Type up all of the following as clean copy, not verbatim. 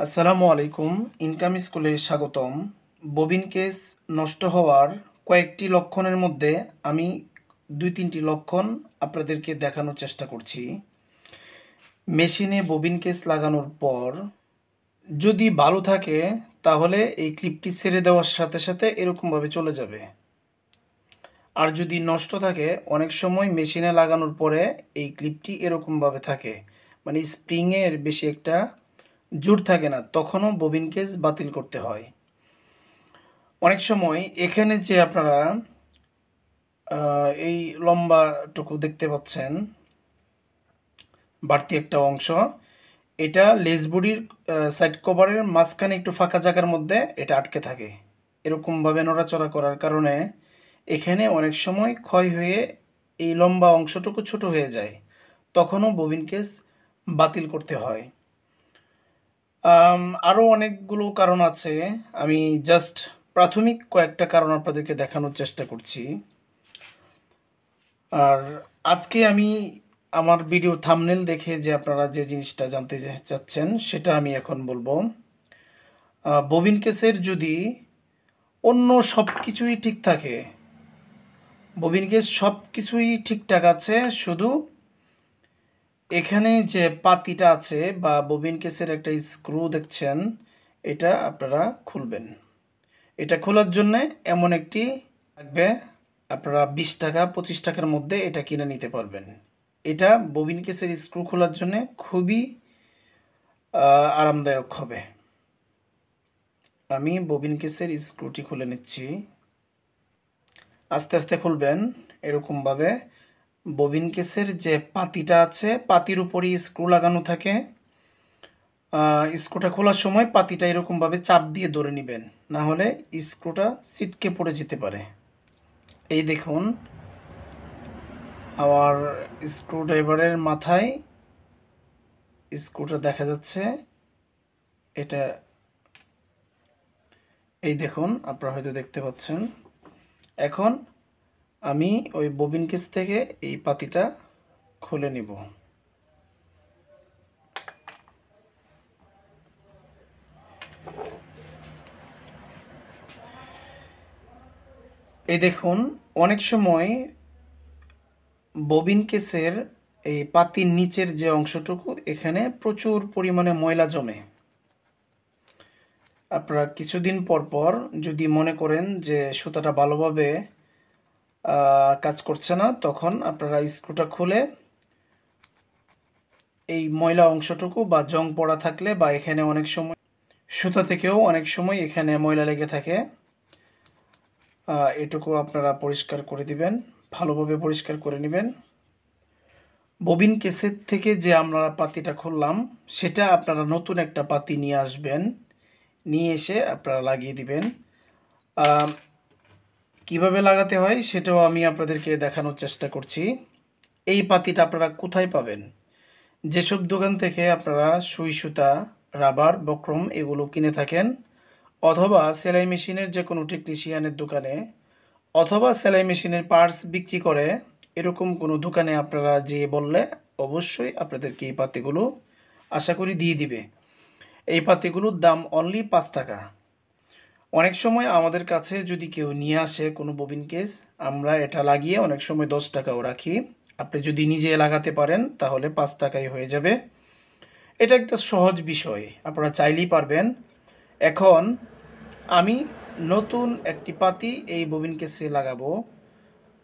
আসসালামু আলাইকুম। ইনকাম স্কুলে স্বাগতম। ববিন কেস নষ্ট হওয়ার কয়েকটি লক্ষণের মধ্যে আমি ২-৩টি লক্ষণ আপনাদেরকে দেখানোর চেষ্টা করছি। মেশিনে ববিন কেস লাগানোর পর যদি ভালো থাকে তাহলে এই ক্লিপটি ছেড়ে দেওয়ার সাথে সাথে এরকমভাবে চলে যাবে। আর যদি নষ্ট থাকে অনেক সময় মেশিনে লাগানোর পরে এই ক্লিপটি এরকমভাবে থাকে, মানে স্প্রিংয়ের বেশি একটা জোর থাকে না, তখনও ববিন কেস বাতিল করতে হয়। অনেক সময় এখানে যে আপনারা এই লম্বাটুকু দেখতে পাচ্ছেন, বাড়তি একটা অংশ, এটা লেস বডির সাইড কভারের মাঝখানে একটু ফাঁকা জায়গার মধ্যে এটা আটকে থাকে। এরকমভাবে নড়াচড়া করার কারণে এখানে অনেক সময় ক্ষয় হয়ে এই লম্বা অংশটুকু ছোট হয়ে যায়, তখনও ববিন কেস বাতিল করতে হয়। আরও অনেকগুলো কারণ আছে, আমি জাস্ট প্রাথমিক কয়েকটা কারণ আপনাদেরকে দেখানোর চেষ্টা করছি। আর আজকে আমি আমার ভিডিও থাম্বনেল দেখে যে আপনারা যে জিনিসটা জানতে চাচ্ছেন সেটা আমি এখন বলবো। ববিন কেসের যদি অন্য সব কিছুই ঠিক থাকে, ববিন কেস সব কিছুই ঠিকঠাক আছে, শুধু এখানে যে পাতিটা আছে বা ববিন কেসের একটা স্ক্রু দেখছেন, এটা আপনারা খুলবেন। এটা খোলার জন্য এমন একটি লাগবে, আপনারা 20 টাকা 25 টাকার মধ্যে এটা কিনে নিতে পারবেন। এটা ববিন কেসের স্ক্রু খোলার জন্য খুবই আরামদায়ক হবে। আমি ববিন কেসের স্ক্রুটি খুলে নিচ্ছি। আস্তে আস্তে খুলবেন এরকমভাবে। ববিন কেসের যে পাতিটা আছে, পাতির উপরই স্ক্রু লাগানো থাকে। স্ক্রুটা খোলার সময় পাতিটা এরকমভাবে চাপ দিয়ে ধরে নেবেন, না হলে স্ক্রুটা ছিটকে পড়ে যেতে পারে। এই দেখুন, আমার স্ক্রুড্রাইভারের মাথায় স্ক্রুটা দেখা যাচ্ছে। এটা এই দেখুন, আপনারা হয়তো দেখতে পাচ্ছেন। এখন আমি ওই ববিন কেস থেকে এই পাতিটা খুলে নিব। এই দেখুন, অনেক সময় ববিন কেসের এই পাতির নিচের যে অংশটুকু, এখানে প্রচুর পরিমাণে ময়লা জমে। আপনারা কিছুদিন পর পর যদি মনে করেন যে সুতাটা ভালোভাবে কাজ করছে না, তখন আপনারা স্ক্রুটা খুলে এই ময়লা অংশটুকু বা জং পড়া থাকলে বা এখানে অনেক সময় সুতা থেকেও অনেক সময় এখানে ময়লা লেগে থাকে, এটুকু আপনারা পরিষ্কার করে দিবেন, ভালোভাবে পরিষ্কার করে নেবেন। ববিন কেসের থেকে যে আমরা পাতিটা খুললাম, সেটা আপনারা নতুন একটা পাতি নিয়ে আসবেন, নিয়ে এসে আপনারা লাগিয়ে দিবেন। কিভাবে লাগাতে হয় সেটাও আমি আপনাদেরকে দেখানোর চেষ্টা করছি। এই পাতিটা আপনারা কোথায় পাবেন? যেসব দোকান থেকে আপনারা সুই সুতা, রাবার, বক্রম এগুলো কিনে থাকেন, অথবা সেলাই মেশিনের যে কোনো টেকনিশিয়ানের দোকানে, অথবা সেলাই মেশিনের পার্টস বিক্রি করে এরকম কোনো দোকানে আপনারা যেয়ে বললে অবশ্যই আপনাদেরকে এই পাতিগুলো আশা করি দিয়ে দিবে। এই পাতিগুলোর দাম অনলি 5 টাকা। অনেক সময় আমাদের কাছে যদি কেউ নিয়ে আসে কোনো ববিন কেস, আমরা এটা লাগিয়ে অনেক সময় 10 টাকাও রাখি। আপনি যদি নিজে লাগাতে পারেন তাহলে 5 টাকাই হয়ে যাবে। এটা একটা সহজ বিষয়, আপনারা চাইলেই পারবেন। এখন আমি নতুন একটি পাতি এই ববিন কেসে লাগাবো।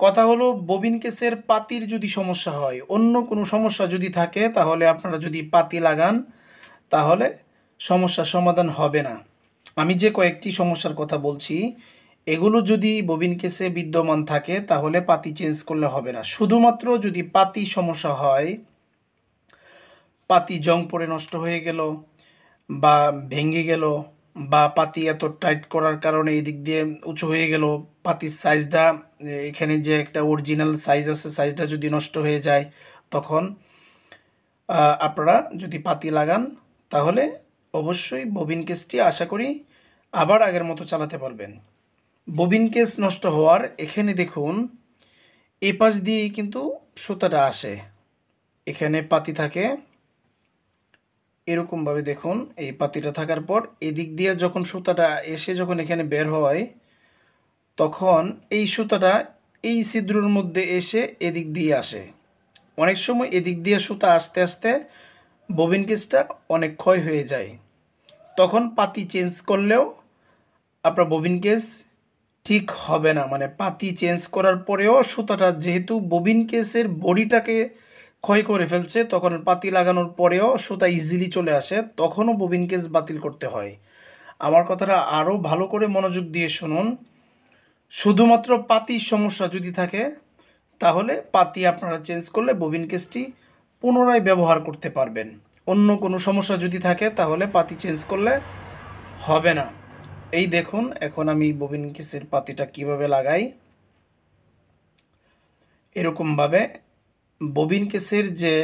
কথা হলো, ববিন কেসের পাতির যদি সমস্যা হয়, অন্য কোনো সমস্যা যদি থাকে, তাহলে আপনারা যদি পাতি লাগান তাহলে সমস্যার সমাধান হবে না। আমি যে কয়েকটি সমস্যার কথা বলছি, এগুলো যদি ববিন কেসে বিদ্যমান থাকে তাহলে পাতি চেঞ্জ করলে হবে না। শুধুমাত্র যদি পাতি সমস্যা হয়, পাতি জং পড়ে নষ্ট হয়ে গেল বা ভেঙে গেল, বা পাতি এত টাইট করার কারণে এই দিক দিয়ে উঁচু হয়ে গেল, পাতির সাইজটা, এখানে যে একটা অরিজিনাল সাইজ আছে সাইজটা যদি নষ্ট হয়ে যায়, তখন আপনারা যদি পাতি লাগান তাহলে অবশ্যই ববিন কেসটি আশা করি আবার আগের মতো চালাতে পারবেন। ববিন কেস নষ্ট হওয়ার এখানে দেখুন, এ পাশ দিয়েই কিন্তু সুতাটা আসে, এখানে পাতি থাকে, এরকমভাবে দেখুন এই পাতিটা থাকার পর এদিক দিয়ে যখন সুতাটা এসে যখন এখানে বের হয় তখন এই সুতাটা এই ছিদ্রের মধ্যে এসে এদিক দিয়ে আসে। অনেক সময় এদিক দিয়ে সুতা আস্তে আস্তে ববিন কেসটা অনেক ক্ষয় হয়ে যায়, তখন পাতি চেঞ্জ করলেও আপনার ববিন কেস ঠিক হবে না। মানে পাতি চেঞ্জ করার পরেও সুতাটা যেহেতু ববিন কেসের বডিটাকে ক্ষয় করে ফেলছে, তখন পাতি লাগানোর পরেও সুতা ইজিলি চলে আসে, তখনও ববিন কেস বাতিল করতে হয়। আমার কথাটা আরও ভালো করে মনোযোগ দিয়ে শুনুন। শুধুমাত্র পাতির সমস্যা যদি থাকে তাহলে পাতি আপনারা চেঞ্জ করলে ববিন কেসটি পুনরায় ব্যবহার করতে পারবেন। অন্য কোনো সমস্যা যদি থাকে তাহলে পাতি চেঞ্জ করলে হবে না। এই দেখুন এখন আমি ববিন কেসের পাতিটা কিভাবে লাগাই। এরকমভাবে ববিন কেসের যে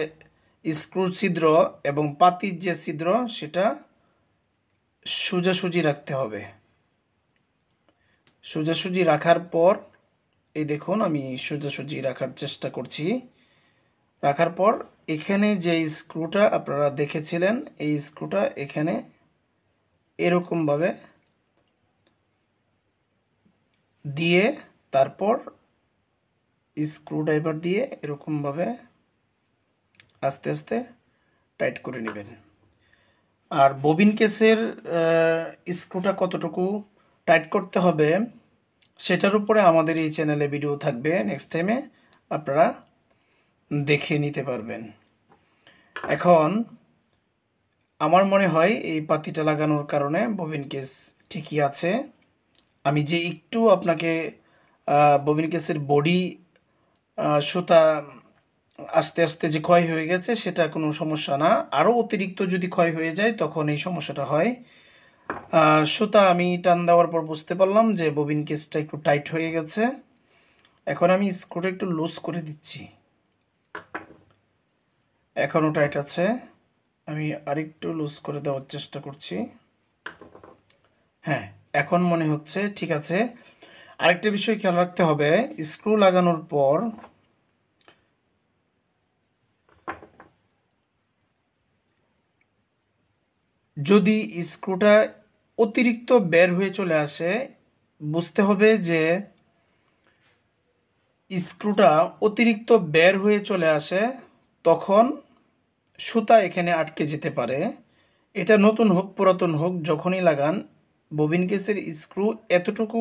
স্ক্রু ছিদ্র এবং পাতির যে ছিদ্র সেটা সোজাসুজি রাখতে হবে। সোজাসুজি রাখার পর এই দেখুন আমি সোজাসুজি রাখার চেষ্টা করছি। রাখার পর এখানে যে স্ক্রুটা আপনারা দেখেছিলেন এই স্ক্রুটা এখানে এরকমভাবে দিয়ে তারপর স্ক্রুড্রাইভার দিয়ে এরকমভাবে আস্তে আস্তে টাইট করে নেবেন। আর ববিন কেসের স্ক্রুটা কতটুকু টাইট করতে হবে সেটার উপরে আমাদের এই চ্যানেলে ভিডিও থাকবে, নেক্সট টাইমে আপনারা দেখে নিতে পারবেন। এখন আমার মনে হয় এই পাতিটা লাগানোর কারণে ববিন কেস ঠিকই আছে। আমি যে একটু আপনাকে ববিন কেসের বডি সুতা আস্তে আস্তে যে ক্ষয় হয়ে গেছে সেটা কোনো সমস্যা না, আরও অতিরিক্ত যদি ক্ষয় হয়ে যায় তখন এই সমস্যাটা হয়। সুতা আমি টান দেওয়ার পর বুঝতে পারলাম যে ববিন কেসটা একটু টাইট হয়ে গেছে। এখন আমি স্ক্রুটা একটু লুজ করে দিচ্ছি, এখনও টাইট আছে, আমি আরেকটু লুজ করে দেওয়ার চেষ্টা করছি। হ্যাঁ, এখন মনে হচ্ছে ঠিক আছে। আরেকটা বিষয় খেয়াল রাখতে হবে, স্ক্রু লাগানোর পর যদি স্ক্রুটা অতিরিক্ত বের হয়ে চলে আসে, বুঝতে হবে যে স্ক্রুটা অতিরিক্ত বের হয়ে চলে আসে তখন সুতা এখানে আটকে যেতে পারে। এটা নতুন হোক পুরাতন হোক যখনই লাগান ববিন কেসের স্ক্রু এতটুকু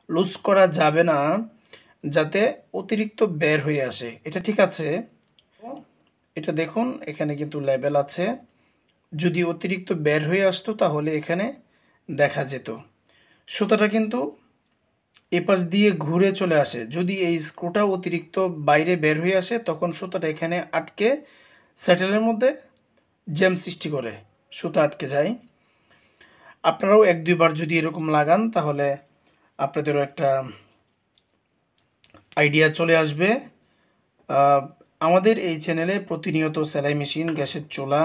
লুজ করা যাবে না যাতে অতিরিক্ত বের হয়ে আসে। এটা ঠিক আছে, এটা দেখুন এখানে কিন্তু লেবেল আছে, যদি অতিরিক্ত বের হয়ে আসতো তাহলে এখানে দেখা যেত। সুতাটা কিন্তু এপাশ দিয়ে ঘুরে চলে আসে, যদি এই স্ক্রুটা অতিরিক্ত বাইরে বের হয়ে আসে তখন সুতাটা এখানে আটকে স্যাটেলের মধ্যে জ্যাম সৃষ্টি করে, সুতা আটকে যায়। আপনারাও এক দুইবার যদি এরকম লাগান তাহলে আপনাদেরও একটা আইডিয়া চলে আসবে। আমাদের এই চ্যানেলে প্রতিনিয়ত সেলাই মেশিন, গ্যাসের চুলা,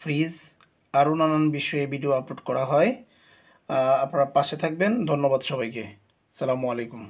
ফ্রিজ আরও নানান বিষয়ে ভিডিও আপলোড করা হয়। আপনারা পাশে থাকবেন। ধন্যবাদ সবাইকে। আসসালামু আলাইকুম।